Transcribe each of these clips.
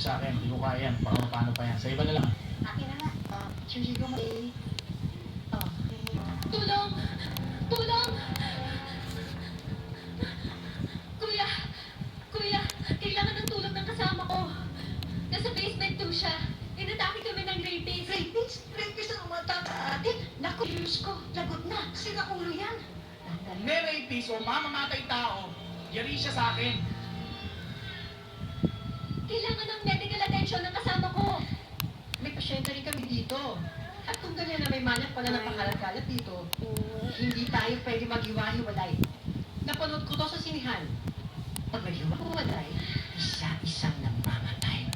sa akin. Hindi ko kaya yan. Baka paano pa yan. Sa iba na lang. Akin na nga. Susi ko may... Tulong! Tulong! Kuya! Kuya! Kailangan ng tulong ng kasama ko. Nasa basement 2 siya. Inatake kami ng rapist. Rapist? Rapist ang matatatin? Naku, Diyos ko. Lagot na. Sira ulo yan. May rapist o mamamatay tao, yari siya sa akin. Kailangan ng medical attention ng kasama ko. May pasyente rin kami dito. At kung ganyan na may manyak pala na pakalat-kalat dito, hindi tayo pwede maghiwa-hiwalay. Napanood ko to sa sinihan. Pag naghiwa-hiwalay, isa-isang namamatay.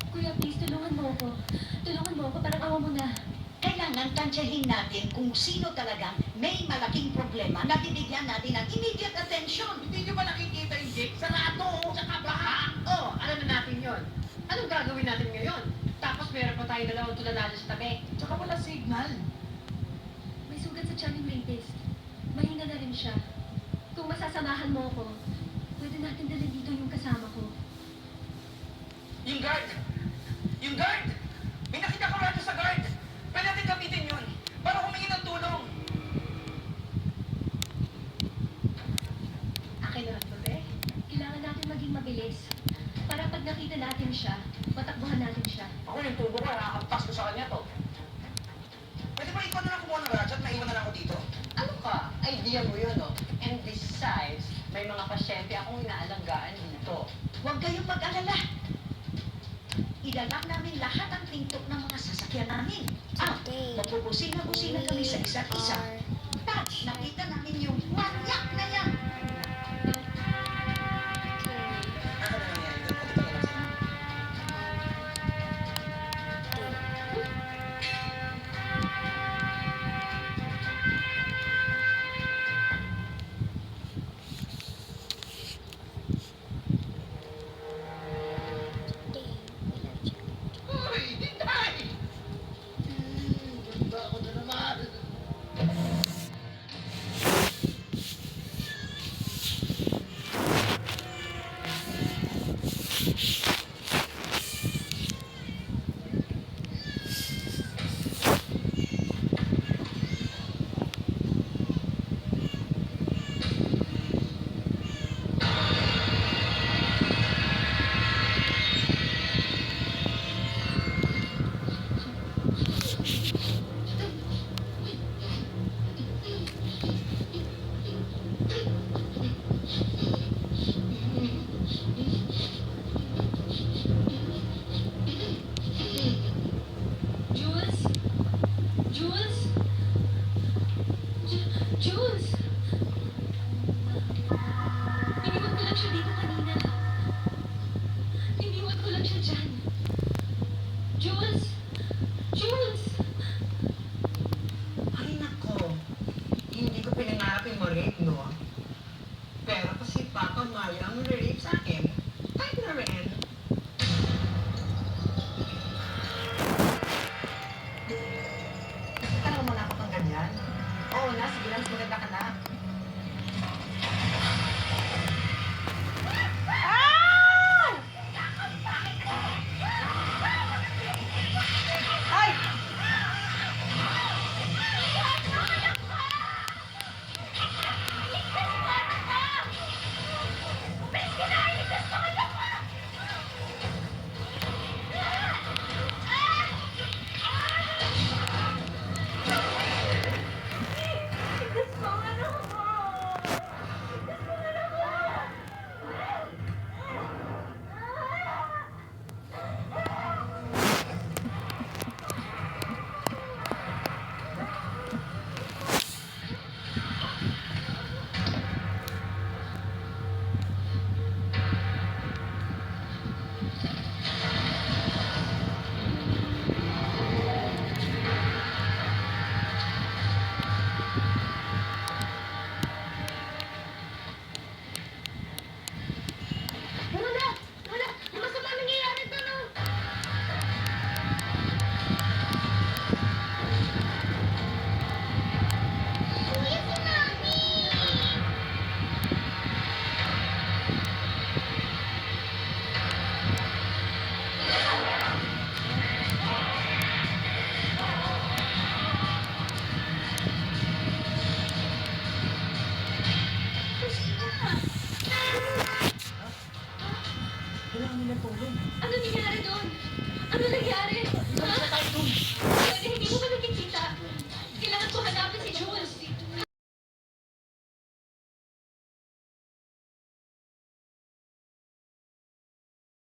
Kuya, please, tulungan mo ako. Tulungan mo ako, parang awa mo na. Kailangan tansyahin natin kung sino talagang may malaking problema na bibigyan natin ng immediate attention. Hindi nyo ba nakikita yung Jake? Sarado! Tsaka baha! Oo, alam na natin yon. Anong gagawin natin ngayon? Tapos meron pa tayo dalawang tulalala sa tabi. Tsaka wala signal. May sugat sa tiyan ng rapist. Mahina na rin siya. Kung masasamahan mo ako, pwede natin dalhin dito yung kasama ko. Yung guard! Yung guard! May nakita ko radyo sa guard! Pwede natin gamitin yun para humingi ng tulong. Akin na lang to, eh. Kailangan natin maging mabilis. Para pag nakita natin siya, matakbuhan natin siya. Ako yung tubo ko, nakakampas ko sa kanya to. Pwede ba ikaw na lang kumuha ng radyo at maiwan na lang ako dito? Ano ka? Idea mo yun, no? And besides, may mga pasyente akong inaalagaan dito. Huwag kayong mag-alala. Ilalak namin lahat ang pinto ng mga sasakyan namin. Magpupusina-pusina kami sa isa't isa. At nakita namin yung manyak na yan. Ano na nangyari doon? Pati tingin lang sa'yo. Hoy, Titay! Ganda ako na naman. Jules? Jules? Jules! Iniwan ko lang siya dito kanina. Iniwan ko lang siya dyan. Jules! Jules! Ay nako, hindi ko pinangarap yung ma-rape, no? Pero kasi Papa Maya ang rape sa akin, kahit na rin. Parang mo na ako kang ganyan. Oo na, sige lang, maganda ka na.